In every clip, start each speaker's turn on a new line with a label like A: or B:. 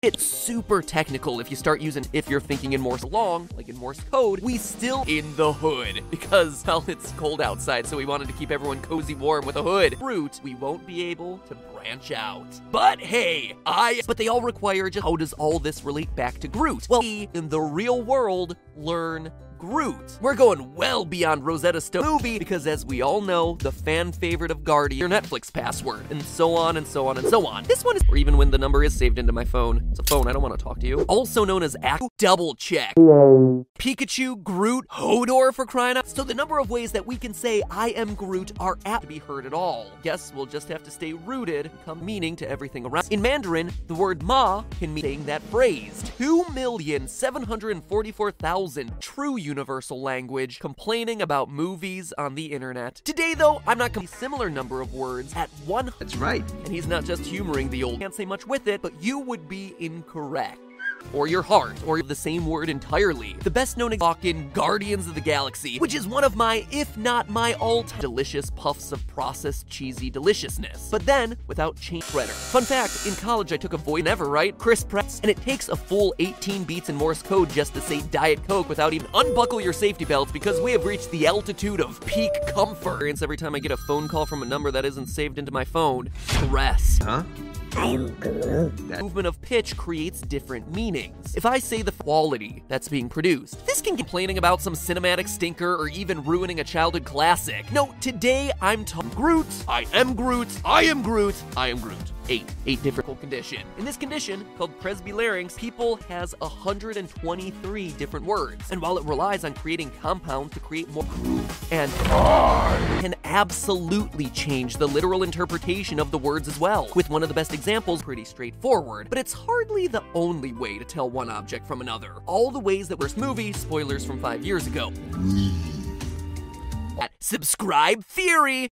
A: It's super technical if you start using if you're thinking in Morse long, like in Morse code, we still in the hood because, well, it's cold outside, so we wanted to keep everyone cozy warm with a hood. Groot, we won't be able to branch out. But hey, but they all require just how does all this relate back to Groot? Well, we, in the real world, learn Groot. We're going well beyond Rosetta Stone movie because, as we all know, the fan favorite of Guardian, your Netflix password, and so on and so on and so on. This one is, or even when the number is saved into my phone. It's a phone, I don't want to talk to you. Also known as double check. Pikachu, Groot, Hodor for crying out. So the number of ways that we can say I am Groot are apt to be heard at all. Guess we'll just have to stay rooted, come meaning to everything around. In Mandarin, the word ma can mean saying that phrase. 2,744,000 true universal language complaining about movies on the internet. Today though, I'm not going to be a similar number of words at one.
B: That's right.
A: And he's not just humoring the old, can't say much with it, but you would be incorrect. Or your heart, or the same word entirely. The best known example in Guardians of the Galaxy, which is one of my, if not my all-time delicious puffs of processed cheesy deliciousness. But then, without change shredder. Fun fact, in college I took a voice never, right? Chris Pratt, and it takes a full 18 beats in Morse code just to say Diet Coke without even unbuckle your safety belts because we have reached the altitude of peak comfort. Every time I get a phone call from a number that isn't saved into my phone, press.
B: Huh?
A: That movement of pitch creates different meanings. If I say the quality that's being produced, this can be complaining about some cinematic stinker or even ruining a childhood classic. No, today I'm talking Groot, I am Groot, I am Groot, I am Groot. Eight different condition. In this condition, called presbylarynx, people has 123 different words. And while it relies on creating compound to create more and can absolutely change the literal interpretation of the words as well. With one of the best examples, pretty straightforward, but it's hardly the only way to tell one object from another. All the ways that first movie, spoilers from 5 years ago. Subscribe theory.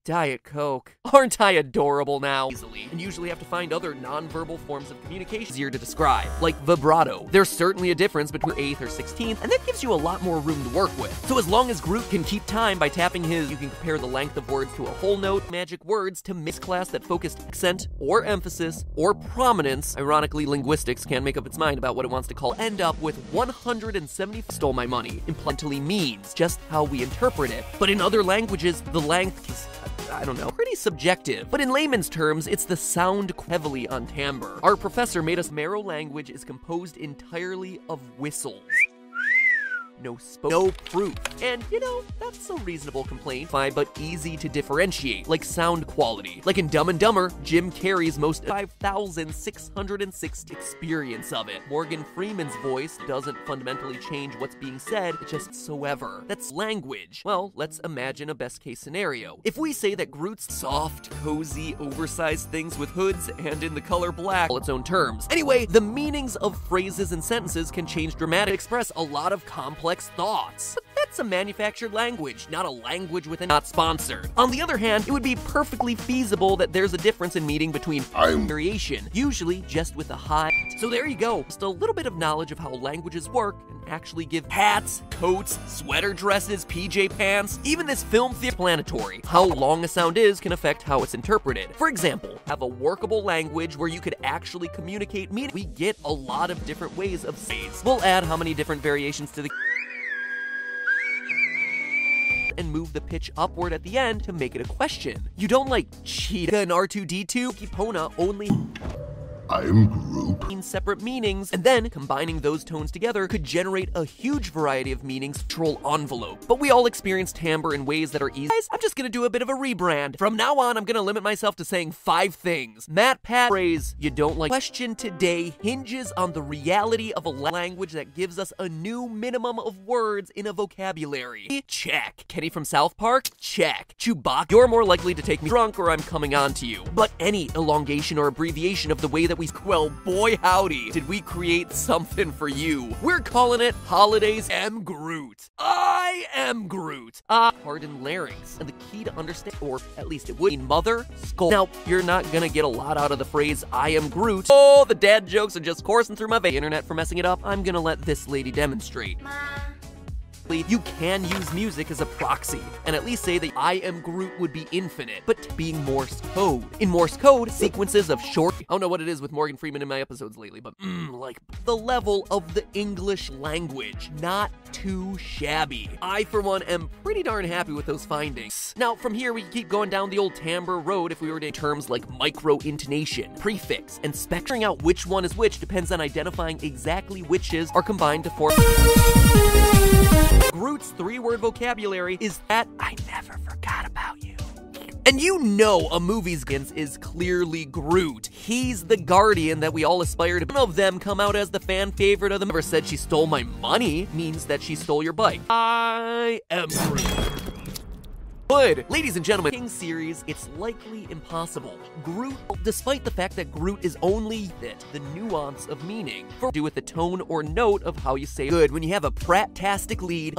A: Diet Coke. Aren't I adorable now? Easily. And usually have to find other non-verbal forms of communication easier to describe, like vibrato. There's certainly a difference between 8th or 16th, and that gives you a lot more room to work with. So as long as Groot can keep time by tapping his, you can compare the length of words to a whole note, magic words to mixed class that focused accent or emphasis or prominence. Ironically, linguistics can't make up its mind about what it wants to call. End up with 170 stole my money. Implicitly means just how we interpret it. But in other languages, the length is, I don't know, pretty subjective. But in layman's terms, it's the sound heavily on timbre. Our professor made us Mero language is composed entirely of whistles. No proof. And, you know, that's a reasonable complaint, fine, but easy to differentiate, like sound quality. Like in Dumb and Dumber, Jim Carrey's most 5,606 experience of it. Morgan Freeman's voice doesn't fundamentally change what's being said, it just whatsoever. That's language. Well, let's imagine a best case scenario. If we say that Groot's soft, cozy, oversized things with hoods and in the color black, all its own terms. Anyway, the meanings of phrases and sentences can change dramatically, express a lot of complex thoughts. But that's a manufactured language, not a language within not sponsored. On the other hand, it would be perfectly feasible that there's a difference in meaning between variation, usually just with a high. So there you go, just a little bit of knowledge of how languages work and actually give hats, coats, sweater dresses, PJ pants, even this film theory explanatory. How long a sound is can affect how it's interpreted. For example, have a workable language where you could actually communicate meaning. We get a lot of different ways of saying. We'll add how many different variations to the and move the pitch upward at the end to make it a question. You don't like Cheetah and R2-D2, Kipona only
B: I'm Groot.
A: Separate meanings, and then combining those tones together could generate a huge variety of meanings, control envelope. But we all experience timbre in ways that are easy. Guys, I'm just gonna do a bit of a rebrand. From now on, I'm gonna limit myself to saying 5 things. Matt Pat phrase you don't like. Question today hinges on the reality of a language that gives us a new minimum of words in a vocabulary. Check. Kenny from South Park? Check. Chewbacca, you're more likely to take me drunk or I'm coming on to you. But any elongation or abbreviation of the way that well, boy howdy, did we create something for you. We're calling it Holidays am Groot. I am Groot. Pardon larynx. And the key to understand, or at least it would mean mother, skull. Now, you're not gonna get a lot out of the phrase I am Groot. Oh, the dad jokes are just coursing through my internet for messing it up. I'm gonna let this lady demonstrate. You can use music as a proxy, and at least say that I am Groot would be infinite, but being Morse code. In Morse code, sequences of short, I don't know what it is with Morgan Freeman in my episodes lately, but like the level of the English language, not too shabby. I, for one, am pretty darn happy with those findings. Now, from here, we can keep going down the old timbre road if we were to terms like micro-intonation, prefix, and spectring out which one is which depends on identifying exactly whiches are combined to form. Groot's 3-word vocabulary is that I never forgot about you. And you know a movie's is clearly Groot. He's the guardian that we all aspire to. None of them come out as the fan favorite of them. Never said she stole my money means that she stole your bike. I am Groot. Good. Ladies and gentlemen, King series, it's likely impossible. Groot, despite the fact that Groot is only the nuance of meaning, to do with the tone or note of how you say good. When you have a prat-tastic lead,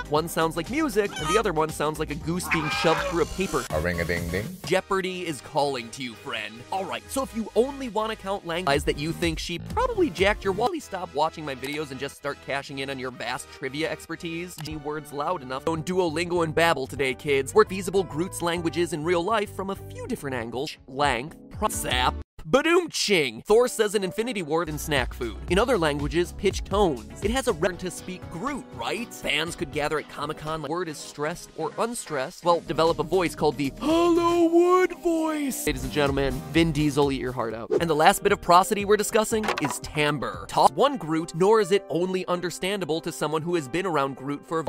A: one sounds like music, and the other one sounds like a goose being shoved through a paper.
C: A ring-a-ding-ding.
A: Jeopardy is calling to you, friend. Alright, so if you only want to count languages that you think she probably jacked your wallet, stop watching my videos and just start cashing in on your vast trivia expertise. Any words loud enough. Don't Duolingo and Babbel today, kids. Work feasible Groot's languages in real life from a few different angles. Length, sap, Badoom-ching! Thor says an Infinity War in snack food. In other languages, pitch tones. It has a reason to speak Groot, right? Fans could gather at Comic-Con like word is stressed or unstressed. Well, develop a voice called the Hollywood voice. Ladies and gentlemen, Vin Diesel, eat your heart out. And the last bit of prosody we're discussing is timbre. Talk one Groot, nor is it only understandable to someone who has been around Groot for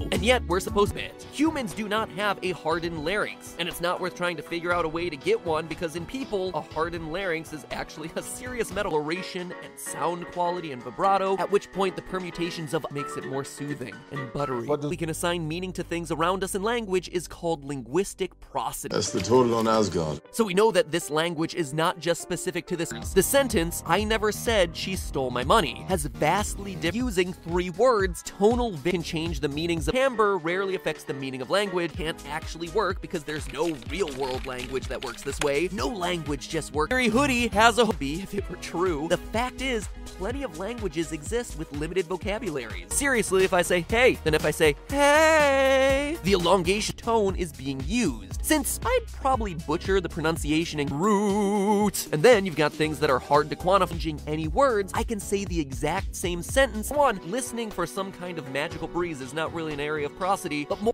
A: and yet, we're supposed to. Humans do not have a hardened larynx, and it's not worth trying to figure out a way to get one because in people, a hardened larynx is actually a serious metal oration and sound quality and vibrato, at which point the permutations of makes it more soothing and buttery. We can assign meaning to things around us in language is called linguistic prosody.
D: That's the total on Asgard.
A: So we know that this language is not just specific to this. The sentence, I never said she stole my money, has vastly different. Using 3 words, tonal can change the meanings of timbre rarely affects the meaning of language, can't actually work because there's no real-world language that works this way. No language just works. Harry Hoodie has a hoodie, if it were true. The fact is, plenty of languages exist with limited vocabularies. Seriously, if I say hey, then if I say hey, the elongation tone is being used. Since I'd probably butcher the pronunciation in Groot, and then you've got things that are hard to quantify. Any words, I can say the exact same sentence. One, listening for some kind of magical breeze is not really an area of prosody, but more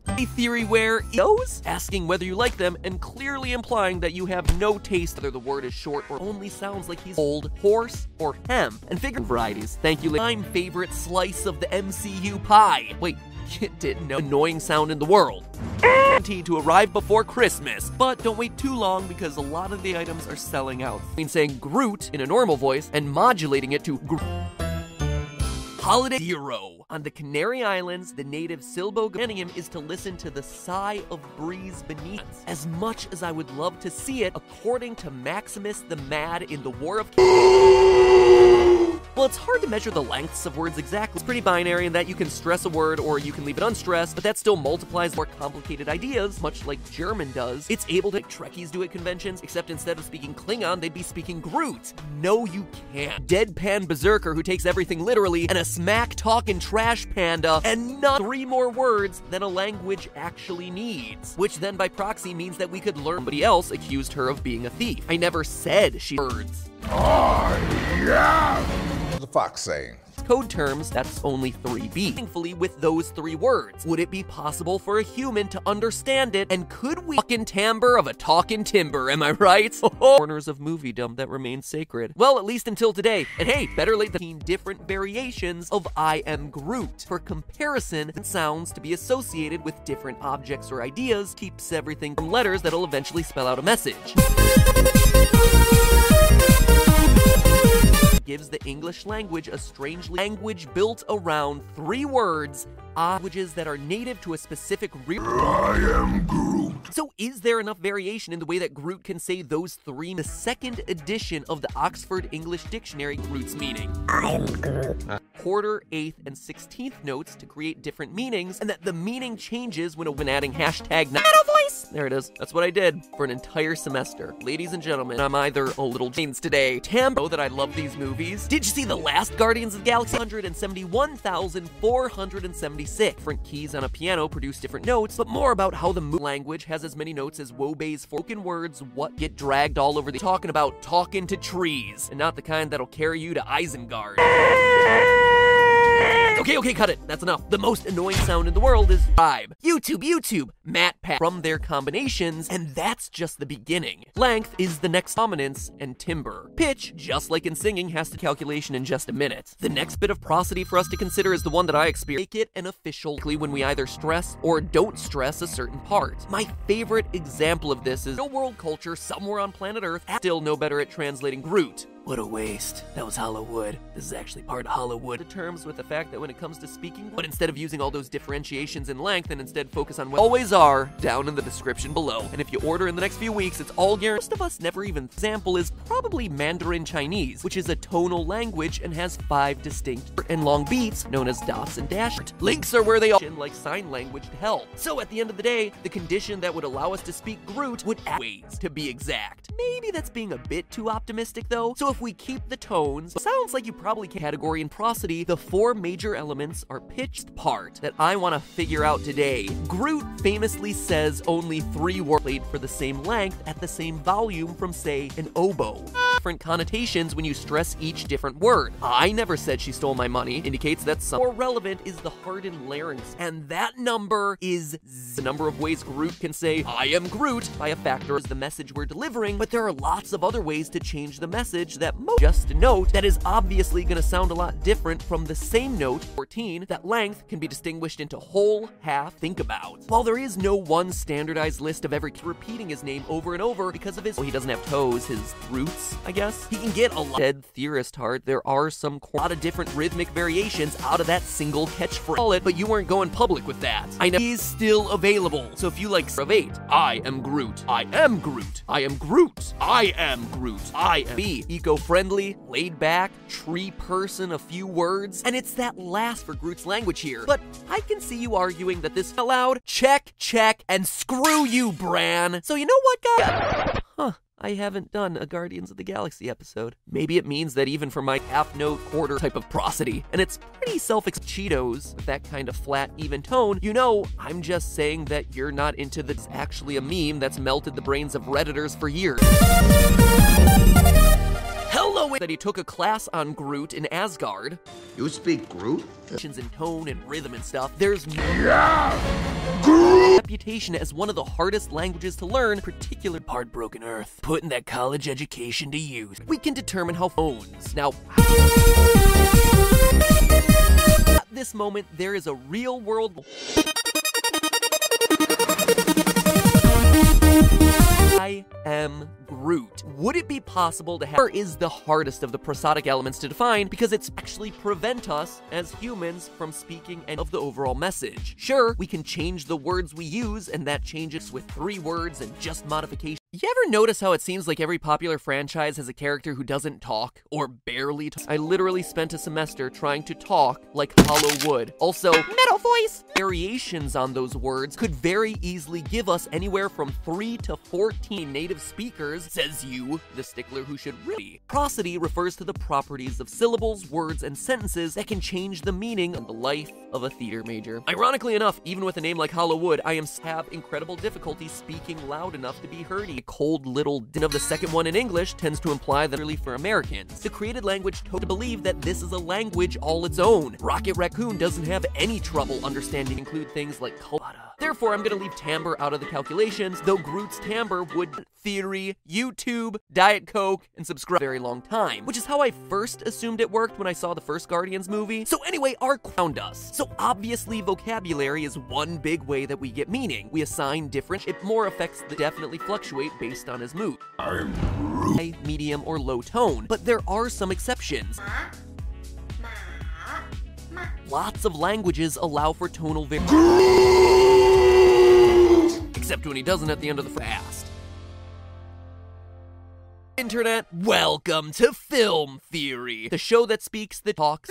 A: a theory where those asking whether you like them and clearly implying that you have no taste whether the word is short or only sounds like he's old, horse, or hemp, and figure varieties. Thank you. My favorite slice of the MCU pie. Wait, you didn't know annoying sound in the world. Guaranteed to arrive before Christmas, but don't wait too long because a lot of the items are selling out. I mean, saying Groot in a normal voice and modulating it to Holiday Zero. On the Canary Islands, the native Silbo is to listen to the sigh of breeze beneath. As much as I would love to see it, according to Maximus the Mad in the War of well, it's hard to measure the lengths of words exactly. It's pretty binary in that you can stress a word or you can leave it unstressed, but that still multiplies more complicated ideas, much like German does. It's able to, like Trekkies do at conventions, except instead of speaking Klingon, they'd be speaking Groot. No, you can't. Deadpan Berserker who takes everything literally, and a smack-talking trash panda, and not 3 more words than a language actually needs. Which then by proxy means that we could learn somebody else accused her of being a thief. I never said she words.
C: What's the fox saying?
A: Code terms, that's only 3B. Thankfully, with those 3 words, would it be possible for a human to understand it? And could we fucking timbre of a talking timber, am I right? Corners of moviedom that remain sacred. Well, at least until today. And hey, better late than different variations of I am Groot. For comparison, it sounds to be associated with different objects or ideas, keeps everything from letters that'll eventually spell out a message. Gives the English language a strange language built around 3 words languages that are native to a specific
B: I am Groot.
A: So is there enough variation in the way that Groot can say those three? The second edition of the Oxford English Dictionary, Groot's meaning.
D: I am Groot.
A: Quarter, eighth, and 16th notes to create different meanings, and that the meaning changes when adding hashtag voice. There it is. That's what I did for an entire semester. Ladies and gentlemen, I'm either a little James today. Know that I love these movies. Did you see the last Guardians of the Galaxy? 171,476. Different keys on a piano produce different notes, but more about how the language has as many notes as Wobay's spoken words, what get dragged all over the talking about talking to trees, and not the kind that'll carry you to Isengard. Okay, cut it. That's enough. The most annoying sound in the world is vibe. YouTube, Matt Pat from their combinations, and that's just the beginning. Length is the next dominance, and timbre. Pitch, just like in singing, has to calculation in just a minute. The next bit of prosody for us to consider is the one that I experience. Make it an official when we either stress or don't stress a certain part. My favorite example of this is real world culture somewhere on planet Earth, still no better at translating Groot. What a waste. That was hollow wood. This is actually part of hollow wood. The terms with the fact that when it comes to speaking, but instead of using all those differentiations in length and instead focus on what always are down in the description below. And if you order in the next few weeks, it's all guaranteed. Most of us never even. Example is probably Mandarin Chinese, which is a tonal language and has 5 distinct and long beats known as dots and dashes. Links are where they are like sign language to help. So at the end of the day, the condition that would allow us to speak Groot would ways to be exact. Maybe that's being a bit too optimistic though. So if we keep the tones, sounds like you probably can category in prosody, the 4 major elements are pitched part that I want to figure out today. Groot famously says only 3 words played for the same length at the same volume from, say, an oboe. Different connotations when you stress each different word. I never said she stole my money, indicates that some more relevant is the hardened larynx, and that number is the number of ways Groot can say, I am Groot, by a factor is the message we're delivering, but there are lots of other ways to change the message that just a note that is obviously going to sound a lot different from the same note. 14, that length can be distinguished into whole, half, think about. While there is no one standardized list of every repeating his name over and over because of his, he doesn't have toes, his roots, I guess. He can get a lot. Dead theorist heart, there are some lot of different rhythmic variations out of that single catchphrase, but you weren't going public with that. I know he's still available. So if you like of 8, I am Groot, I am Groot, I am Groot, I am Groot, I am B, eco-friendly, laid back, tree person, a few words, and it's that last for Groot's language here. But I can see you arguing that this allowed, check, and screw you, Bran. So you know what, guys? I haven't done a Guardians of the Galaxy episode. Maybe it means that even for my half-note, quarter type of prosody, and it's pretty Cheetos with that kind of flat, even tone, you know, I'm just saying that you're not into this actually a meme that's melted the brains of Redditors for years. Hello, that he took a class on Groot in Asgard.
B: You speak Groot?
A: In tone and rhythm and stuff. There's
B: Groot!
A: reputation as one of the hardest languages to learn, particularly Heartbroken Earth. Putting that college education to use. We can determine how phones. Now, at this moment, there is a real world. I am Groot. Would it be possible to have is the hardest of the prosodic elements to define because it's actually prevent us as humans from speaking and of the overall message. Sure, we can change the words we use and that changes with 3 words and just modification. You ever notice how it seems like every popular franchise has a character who doesn't talk or barely talk? I literally spent a semester trying to talk like hollow wood. Also, metal voice! Variations on those words could very easily give us anywhere from 3 to 14 native speakers, says you, the stickler who should really. Prosody refers to the properties of syllables, words, and sentences that can change the meaning of the life of a theater major. Ironically enough, even with a name like hollow wood, I have incredible difficulty speaking loud enough to be heard. A cold little din of the second one in English tends to imply that really for Americans. The created language to believe that this is a language all its own. Rocket Raccoon doesn't have any trouble understanding include things like Kolata. Therefore, I'm gonna leave timbre out of the calculations, though Groot's timbre would theory, YouTube, Diet Coke, and subscribe a very long time, which is how I first assumed it worked when I saw the first Guardians movie. So anyway, Ark found us. So obviously vocabulary is one big way that we get meaning. We assign different, it more affects the definitely fluctuate based on his mood.
B: I'm Groot.
A: High, medium, or low tone, but there are some exceptions. Lots of languages allow for tonal variation. Except when he doesn't at the end of the fast. Internet, welcome to Film Theory, the show that speaks the talks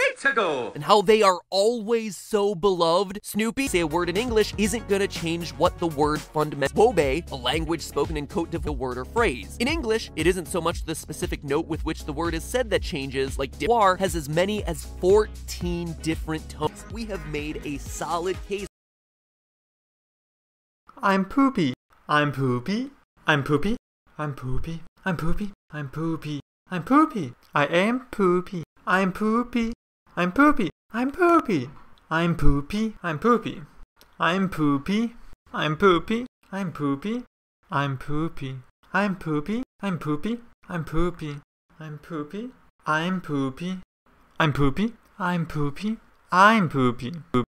A: and how they are always so beloved. Snoopy, say a word in English isn't gonna change what the word fundamentally. Wobe, a language spoken in Côte d'Ivoire, word or phrase. In English, it isn't so much the specific note with which the word is said that changes, like d'Ivoire has as many as 14 different tones. We have made a solid case.
D: I'm poopy. I'm poopy. I'm poopy. I'm poopy. I'm poopy. I'm poopy. I'm poopy. I am poopy. I'm poopy. I'm poopy. I'm poopy. I'm poopy. I'm poopy. I'm poopy. I'm poopy. I'm poopy. I'm poopy. I'm poopy. I'm poopy. I'm poopy. I'm poopy. I'm poopy. I'm poopy. I'm poopy. I'm poopy.